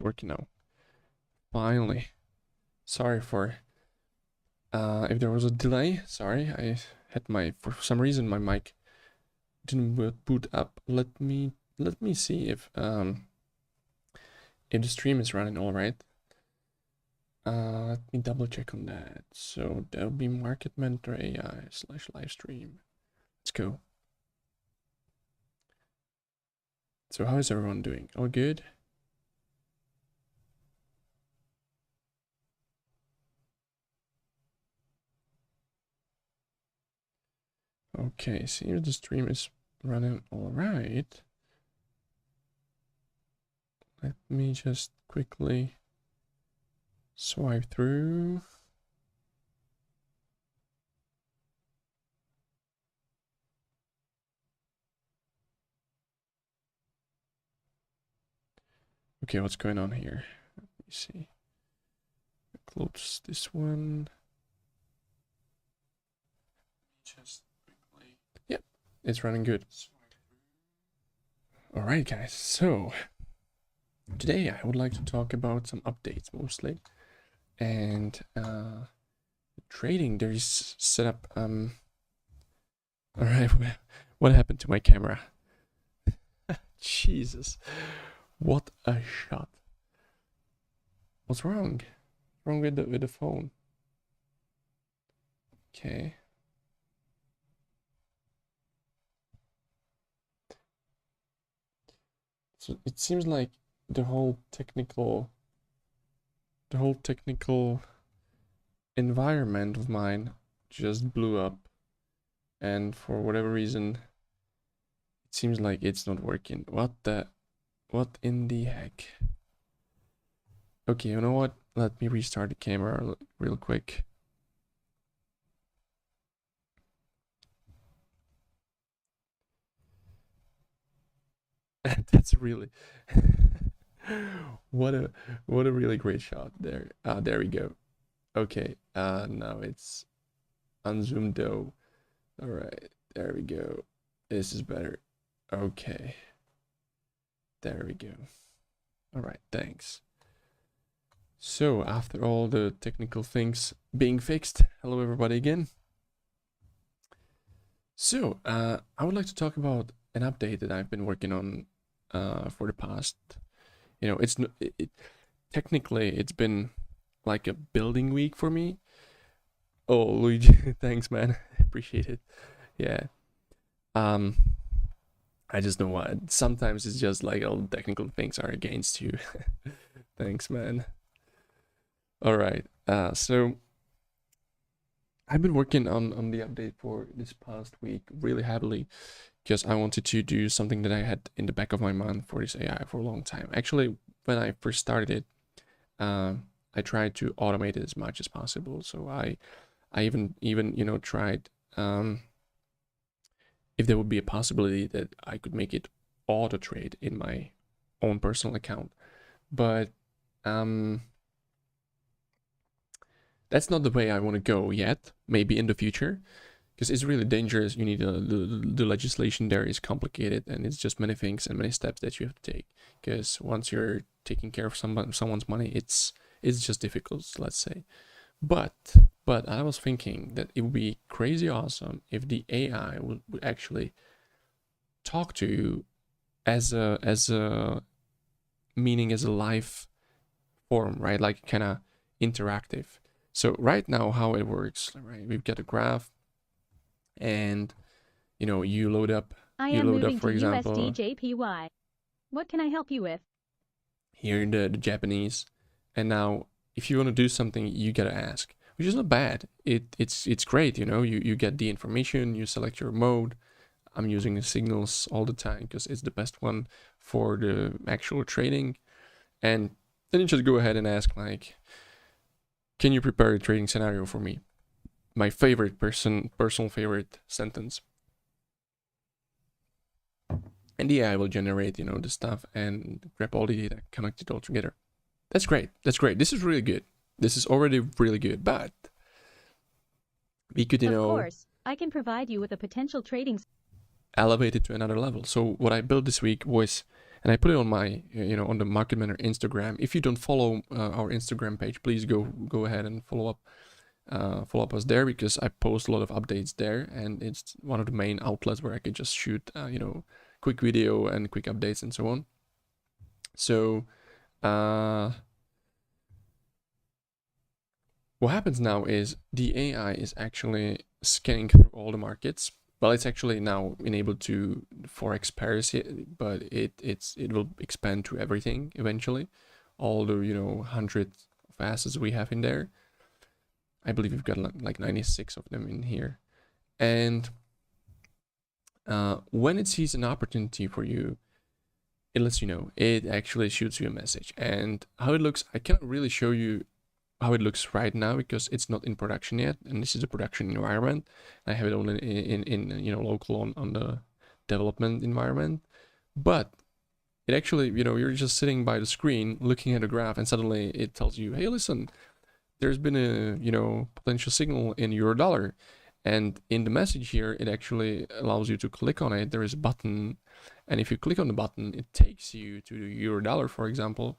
working now. Finally. Sorry for if there was a delay. Sorry, I had for some reason my mic didn't boot up. Let me see if the stream is running all right. Let me double check on that. So that'll be Market Mentor AI / live stream. Let's go. So how is everyone doing? All good? Okay, see if the stream is running all right. Let me just quickly swipe through. Okay, what's going on here? Let me see. Close this one. Just quickly. Yep, it's running good. All right, guys. So today I would like to talk about some updates mostly, and trading. There is set up. All right, what happened to my camera? Jesus, what a shot! What's wrong? What's wrong with the phone? Okay. So it seems like the whole technical environment of mine just blew up, and for whatever reason it seems like it's not working. What in the heck? Okay, you know what? Let me restart the camera real quick. That's really what a really great shot there. There we go. Okay, now it's unzoomed though. All right, there we go. This is better. Okay, there we go. All right, thanks. So after all the technical things being fixed, hello everybody again. So I would like to talk about an update that I've been working on for the past, technically it's been like a building week for me. Oh, Luigi, thanks, man. Appreciate it. Yeah. I just know what. Sometimes it's just like all the technical things are against you. Thanks, man. All right. So I've been working on the update for this past week really heavily because I wanted to do something that I had in the back of my mind for this AI for a long time. Actually, when I first started it, I tried to automate it as much as possible. So I even tried if there would be a possibility that I could make it auto trade in my own personal account, but that's not the way I want to go yet. Maybe in the future, because it's really dangerous. You need the legislation there is complicated, and it's just many things and many steps that you have to take. Because once you're taking care of someone's money, it's just difficult, let's say. But I was thinking that it would be crazy awesome if the AI would actually talk to you as a meaning as a live form, right? Like kind of interactive. So right now how it works, right? We've got a graph, and you load up. I am moving for example, USDJPY. What can I help you with? Here in the Japanese, and now if you want to do something, you gotta ask, which is not bad. It's great. You get the information, you select your mode. I'm using the signals all the time because it's the best one for the actual trading, and then you just go ahead and ask, like, can you prepare a trading scenario for me? My favorite personal favorite sentence. And the AI will generate, the stuff and grab all the data, connect it all together. That's great. That's great. This is really good. This is already really good, but we could, Of course, I can provide you with a potential trading elevate it to another level. So what I built this week was And I put it on my, on the Market Mentor Instagram. If you don't follow our Instagram page, please go ahead and follow up us there, because I post a lot of updates there, and it's one of the main outlets where I could just shoot, quick video and quick updates and so on. So, what happens now is the AI is actually scanning through all the markets. Well, it's actually now enabled to Forex Paris, but it will expand to everything eventually. All the 100 of assets we have in there. I believe we've got like 96 of them in here. And when it sees an opportunity for you, it lets you know. It actually shoots you a message. And how it looks, I cannot really show you how it looks right now because it's not in production yet, and this is a production environment. I have it only in local on the development environment, but it actually, you're just sitting by the screen looking at a graph, and suddenly it tells you, hey, listen, there's been a potential signal in euro-dollar, and in the message here, it actually allows you to click on it. There is a button, and if you click on the button, it takes you to the euro-dollar, for example.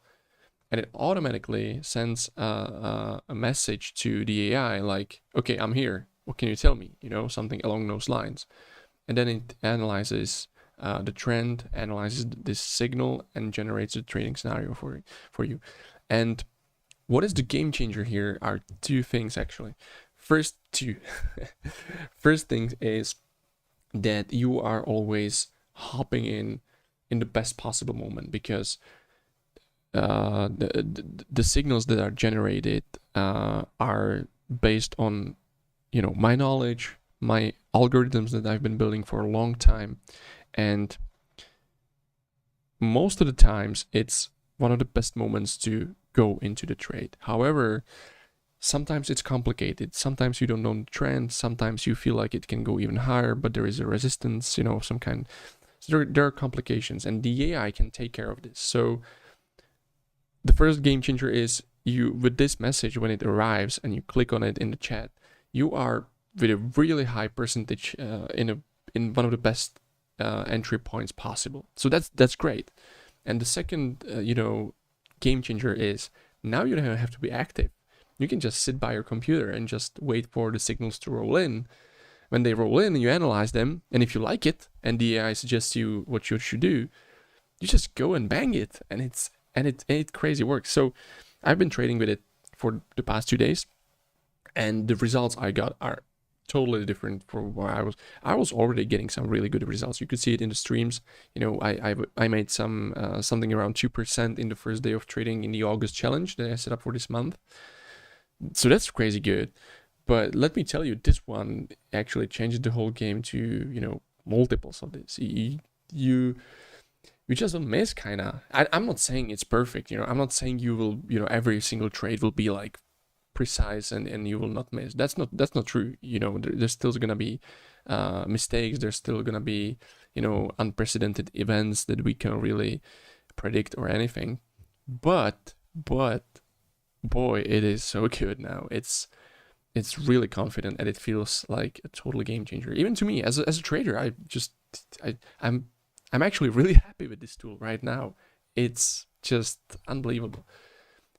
And it automatically sends a message to the AI like, okay, I'm here. What can you tell me? Something along those lines. And then it analyzes the trend, analyzes this signal, and generates a trading scenario for you. And what is the game changer here are two things, actually. First thing is that you are always hopping in the best possible moment, because the signals that are generated are based on my knowledge, my algorithms that I've been building for a long time, and most of the times it's one of the best moments to go into the trade. However, sometimes it's complicated. Sometimes you don't know the trend. Sometimes you feel like it can go even higher, but there is a resistance, some kind. So there are complications, and the AI can take care of this. So the first game changer is with this message, when it arrives and you click on it in the chat, you are with a really high percentage in one of the best entry points possible. So that's great. And the second game changer is now you don't have to be active. You can just sit by your computer and just wait for the signals to roll in. When they roll in, you analyze them, and if you like it and the AI suggests you what you should do, you just go and bang it, and it crazy works. So I've been trading with it for the past 2 days, and the results I got are totally different from where I was already getting some really good results. You could see it in the streams. I made something around 2% in the first day of trading in the August challenge that I set up for this month. So that's crazy good. But let me tell you, this one actually changed the whole game to multiples of this. You just don't miss, kind of. I'm not saying it's perfect, I'm not saying you will, every single trade will be like precise and you will not miss. That's not true. There's still gonna be mistakes. There's still gonna be unprecedented events that we can't really predict or anything. But boy, it is so good now. It's really confident, and it feels like a total game changer. Even to me as a trader, I'm actually really happy with this tool right now. It's just unbelievable.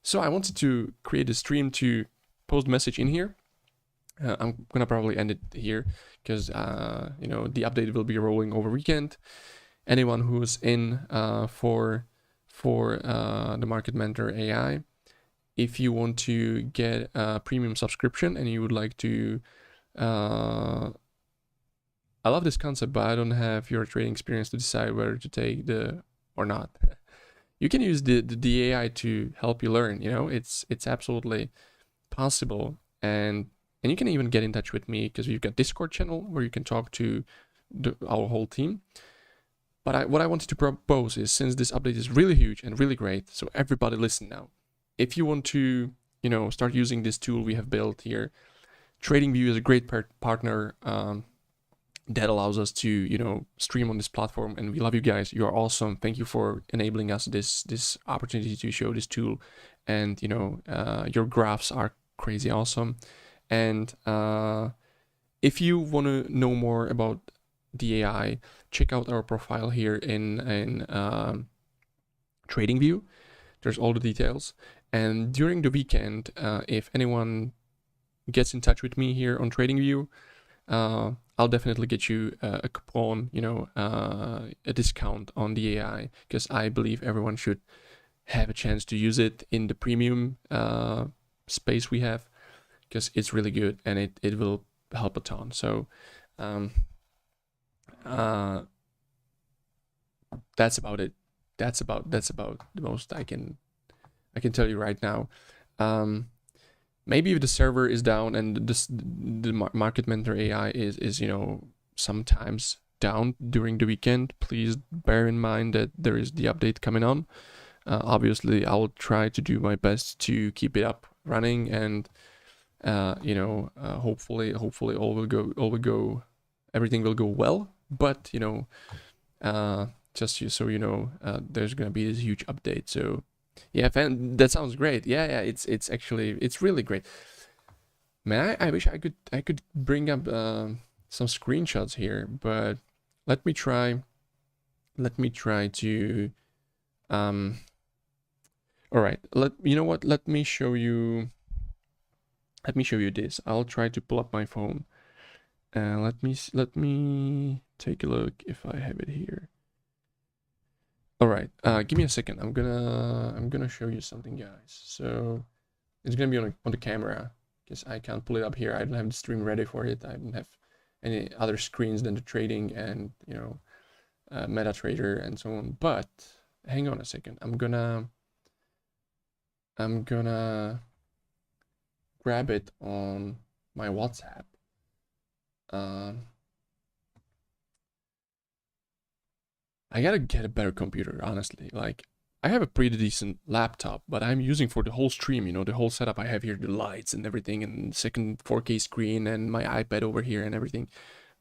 So I wanted to create a stream to post message in here. I'm gonna probably end it here because the update will be rolling over weekend. Anyone who's in for the Market Mentor AI, if you want to get a premium subscription and you would like to I love this concept, but I don't have your trading experience to decide whether to take or not. You can use the AI to help you learn. It's absolutely possible, and you can even get in touch with me because we've got Discord channel where you can talk to our whole team. But what I wanted to propose is, since this update is really huge and really great, so everybody listen now. If you want to start using this tool we have built here, TradingView is a great partner. That allows us to stream on this platform, and we love you guys. You are awesome. Thank you for enabling us this opportunity to show this tool, and your graphs are crazy awesome. And if you want to know more about the AI, check out our profile here in TradingView. There's all the details. And during the weekend, if anyone gets in touch with me here on TradingView, I'll definitely get you a coupon, a discount on the AI, because I believe everyone should have a chance to use it in the premium space we have, because it's really good and it will help a ton. So that's about it. That's about the most I can tell you right now. Maybe if the server is down and the Market Mentor AI is sometimes down during the weekend, please bear in mind that there is the update coming on. Obviously, I will try to do my best to keep it up running, and hopefully everything will go well. But just so you know, there's gonna be this huge update. So yeah, that sounds great. Yeah, it's actually really great. Man, I wish I could bring up some screenshots here, but let me try to all right, let me show you this. I'll try to pull up my phone. Let me take a look if I have it here. All right, give me a second. I'm gonna show you something, guys. So it's gonna be on the camera, because I can't pull it up here. I don't have the stream ready for it. I don't have any other screens than the trading and MetaTrader and so on. But hang on a second. I'm gonna grab it on my WhatsApp. I gotta get a better computer, honestly. Like, I have a pretty decent laptop, but I'm using for the whole stream, the whole setup I have here, the lights and everything, and second 4K screen, and my iPad over here and everything.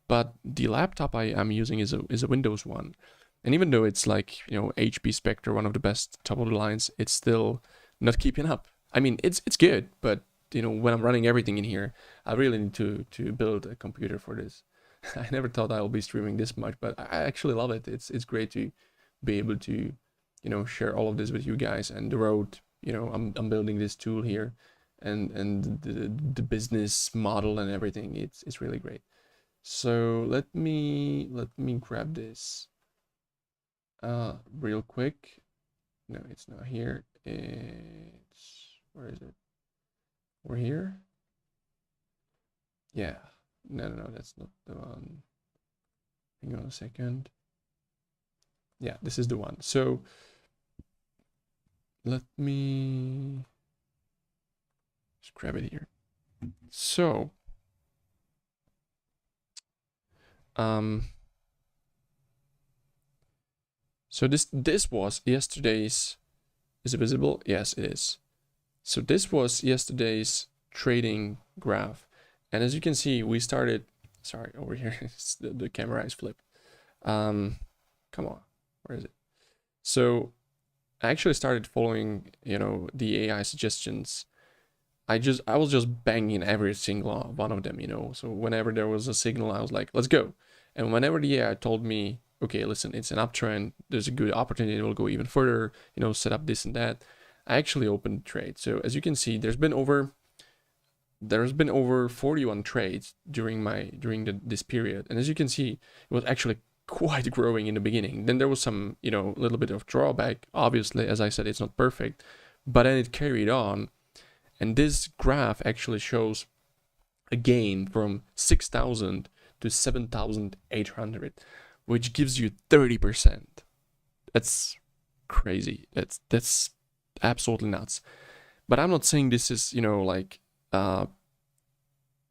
But the laptop I'm using is a Windows one. And even though it's like, HP Spectre, one of the best top of the lines, it's still not keeping up. I mean, it's good, but when I'm running everything in here, I really need to build a computer for this. I never thought I would be streaming this much, but I actually love it. It's great to be able to, share all of this with you guys. And the road, I'm building this tool here, and the business model and everything. It's really great. So let me grab this real quick. No, it's not here. Where is it? We're here. Yeah. No, that's not the one. Hang on a second. Yeah, this is the one. So let me just grab it here. So so this was yesterday's. Is it visible? Yes, it is. So this was yesterday's trading graph. And as you can see, we started, sorry, over here, the camera is flipped. Come on, where is it? So I actually started following, the AI suggestions. I was just banging every single one of them, So whenever there was a signal, I was like, let's go. And whenever the AI told me, okay, listen, it's an uptrend, there's a good opportunity, it will go even further, set up this and that, I actually opened the trade. So as you can see, there's been over 41 trades during this period, and as you can see, it was actually quite growing in the beginning. Then there was some little bit of drawback. Obviously, as I said, it's not perfect, but then it carried on, and this graph actually shows a gain from 6,000 to 7,800, which gives you 30%. That's crazy. That's absolutely nuts. But I'm not saying this is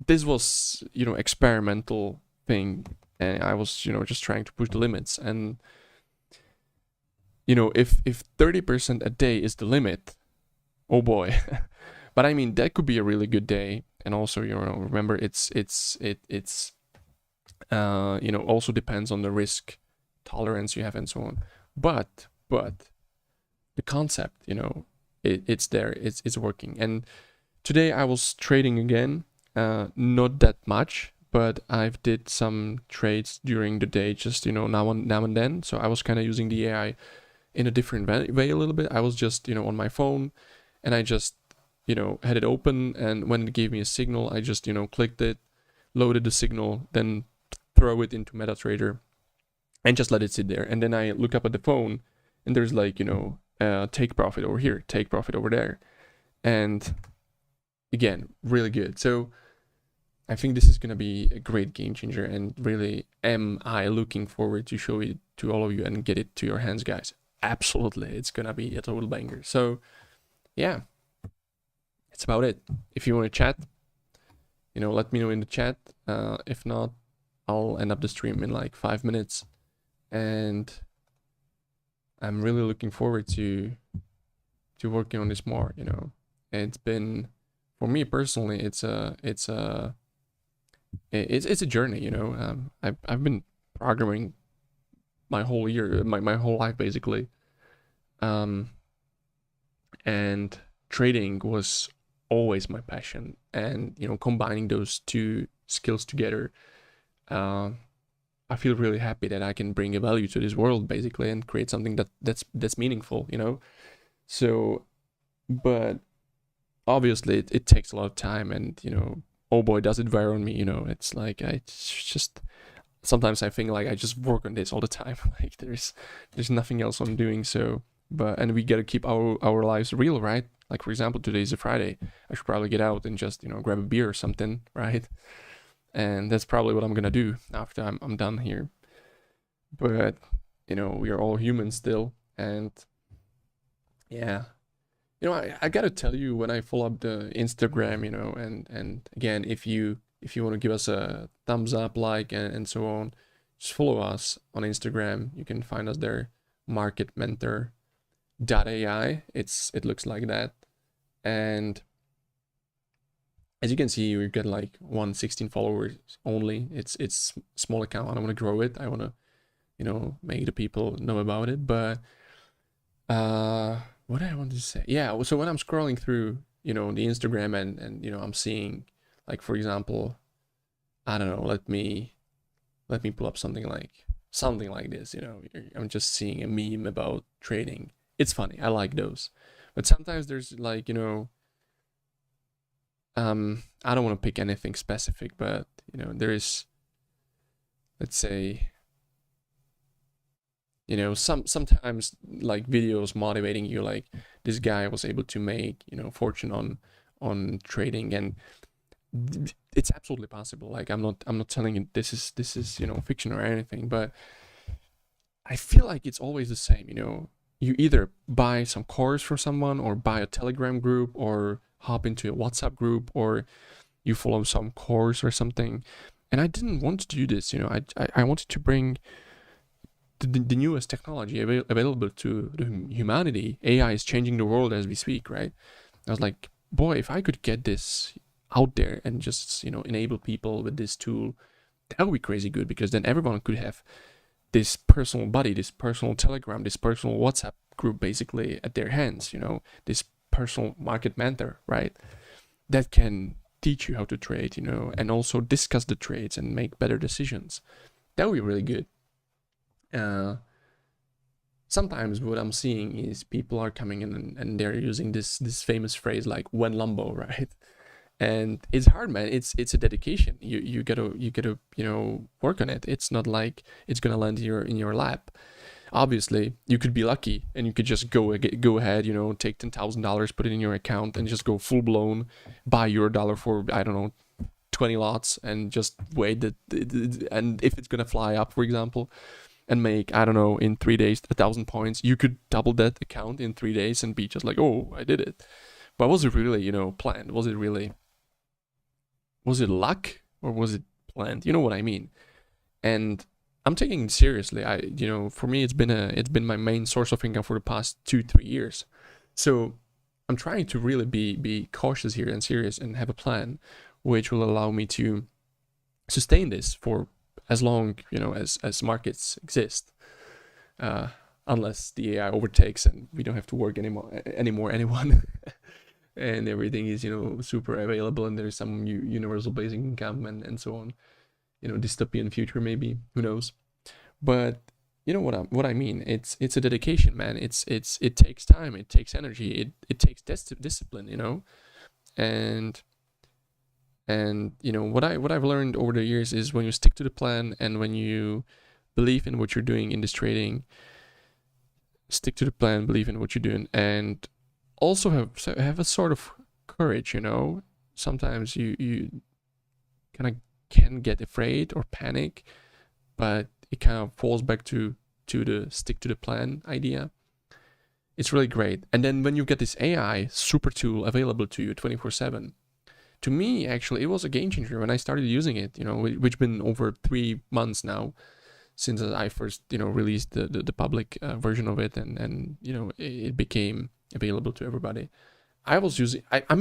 this was experimental thing, and I was just trying to push the limits. And if 30% a day is the limit, oh boy. But I mean, that could be a really good day. And also remember, it's also depends on the risk tolerance you have and so on. But the concept, it's there, it's working. And today I was trading again, not that much, but I've did some trades during the day, just now and then. So I was kind of using the AI in a different way a little bit. I was just, on my phone, and I just, had it open, and when it gave me a signal, I just, clicked it, loaded the signal, then throw it into MetaTrader, and just let it sit there. And then I look up at the phone, and there's like, take profit over here, take profit over there. And again, really good. So I think this is going to be a great game changer, and really am I looking forward to show it to all of you and get it to your hands, guys. Absolutely, it's going to be a total banger. So yeah, that's about it. If you want to chat, let me know in the chat. If not, I'll end up the stream in like 5 minutes, and I'm really looking forward to working on this more. It's been, for me personally, it's a journey. I've been programming my whole year, my whole life basically, and trading was always my passion. And combining those two skills together, I feel really happy that I can bring a value to this world basically, and create something that's meaningful. So, but obviously it takes a lot of time, and oh boy, does it wear on me. It's like sometimes I think like I just work on this all the time. Like there's nothing else I'm doing. So, and we gotta keep our lives real, right? Like for example, today is a Friday. I should probably get out and just grab a beer or something, right? And that's probably what I'm gonna do after I'm done here. But we are all human still, and yeah. I gotta tell you, when I follow up the Instagram, and again, if you want to give us a thumbs up, like, and so on, just follow us on Instagram. You can find us there, marketmentor.ai. It looks like that. And as you can see, we get like 116 followers only. It's small account. I don't want to grow it. I want to, make the people know about it. But what did I want to say? Yeah, so when I'm scrolling through, the Instagram, and I'm seeing, like, for example, I don't know, let me pull up something like this. I'm just seeing a meme about trading. It's funny. I like those. But sometimes there's like, I don't want to pick anything specific, but there is, let's say, sometimes like videos motivating you, like this guy was able to make fortune on trading, and it's absolutely possible. Like I'm not telling you this is fiction or anything, but I feel like it's always the same. You either buy some course from someone, or buy a Telegram group, or hop into a WhatsApp group, or you follow some course or something. And I didn't want to do this. I wanted to bring the newest technology available to humanity. AI is changing the world as we speak, right? I was like, boy, if I could get this out there and just enable people with this tool, that would be crazy good, because then everyone could have this personal buddy, this personal Telegram, this personal WhatsApp group basically at their hands. This personal market mentor, right, that can teach you how to trade, and also discuss the trades and make better decisions. That would be really good. Sometimes what I'm seeing is people are coming in and they're using this famous phrase like "when Lambo," right? And it's hard, man. It's a dedication. You gotta work on it. It's not like it's gonna land in your lap. Obviously, you could be lucky and you could just go ahead, take $10,000, put it in your account, and just go full blown, buy Eurodollar for, I don't know, 20 lots, and just wait and if it's gonna fly up, for example, and make, I don't know, in 3 days 1,000 points, you could double that account in 3 days and be just like, oh, I did it. But was it really planned? Was it luck, or was it planned? You know what I mean? And I'm taking it seriously. For me, it's been my main source of income for the past 2-3 years. So I'm trying to really be cautious here and serious, and have a plan which will allow me to sustain this for as long as markets exist, unless the AI overtakes and we don't have to work anymore anyone. And everything is super available, and there's some universal basic income and so on, dystopian future maybe, who knows. But you know what I mean. It's a dedication, man. It takes time, it takes energy, it takes discipline, you know. And you know what I've learned over the years is when you stick to the plan and when you believe in what you're doing in this trading, stick to the plan, believe in what you're doing, and also have a sort of courage, you know. Sometimes you kind of can get afraid or panic, but it kind of falls back to the stick to the plan idea. It's really great. And then when you get this AI super tool available to you 24/7, to me, actually, it was a game changer when I started using it, you know, which been over 3 months now since I first, you know, released the public version of it, and you know, it became available to everybody. I'm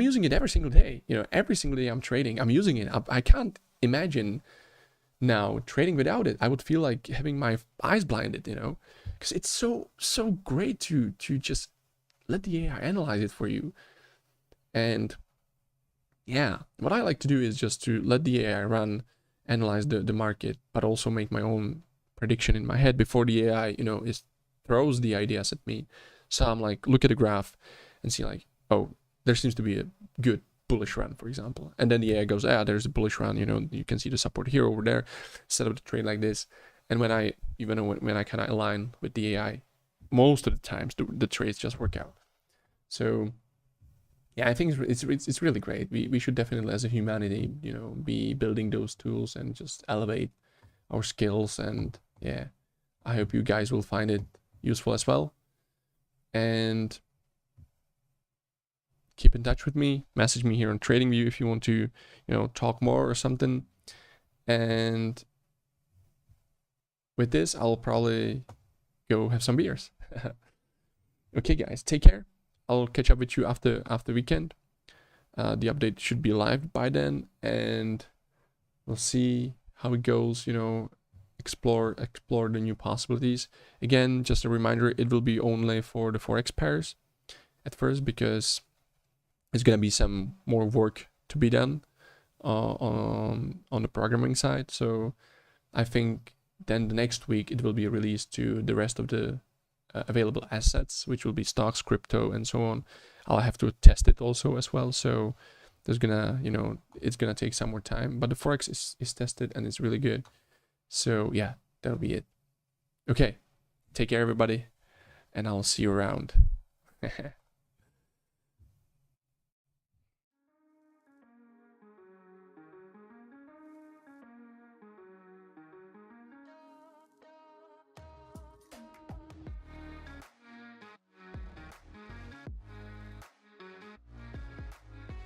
using it every single day, you know, every single day I'm trading, I'm using it. I can't imagine now trading without it. I would feel like having my eyes blinded, you know, because it's so great to just let the AI analyze it for you. And yeah, what I like to do is just to let the AI run, analyze the market, but also make my own prediction in my head before the AI, you know, throws the ideas at me. So I'm like, look at the graph and see like, oh, there seems to be a good bullish run, for example. And then the AI goes, there's a bullish run, you know, you can see the support here, over there, set up the trade like this. And when I kind of align with the AI, most of the times the trades just work out. So yeah, I think it's really great. We should definitely, as a humanity, you know, be building those tools and just elevate our skills. And yeah, I hope you guys will find it useful as well. And keep in touch with me. Message me here on TradingView if you want to, you know, talk more or something. And with this, I'll probably go have some beers. Okay, guys, take care. I'll catch up with you after weekend. The update should be live by then, and we'll see how it goes. You know, explore the new possibilities. Again, just a reminder, it will be only for the Forex pairs at first, because there's gonna be some more work to be done on the programming side. So I think then the next week it will be released to the rest of the available assets, which will be stocks, crypto, and so on. I'll have to test it also as well. So there's gonna, you know, it's gonna take some more time, but the Forex is tested and it's really good. So yeah, that'll be it. Okay, take care everybody, and I'll see you around.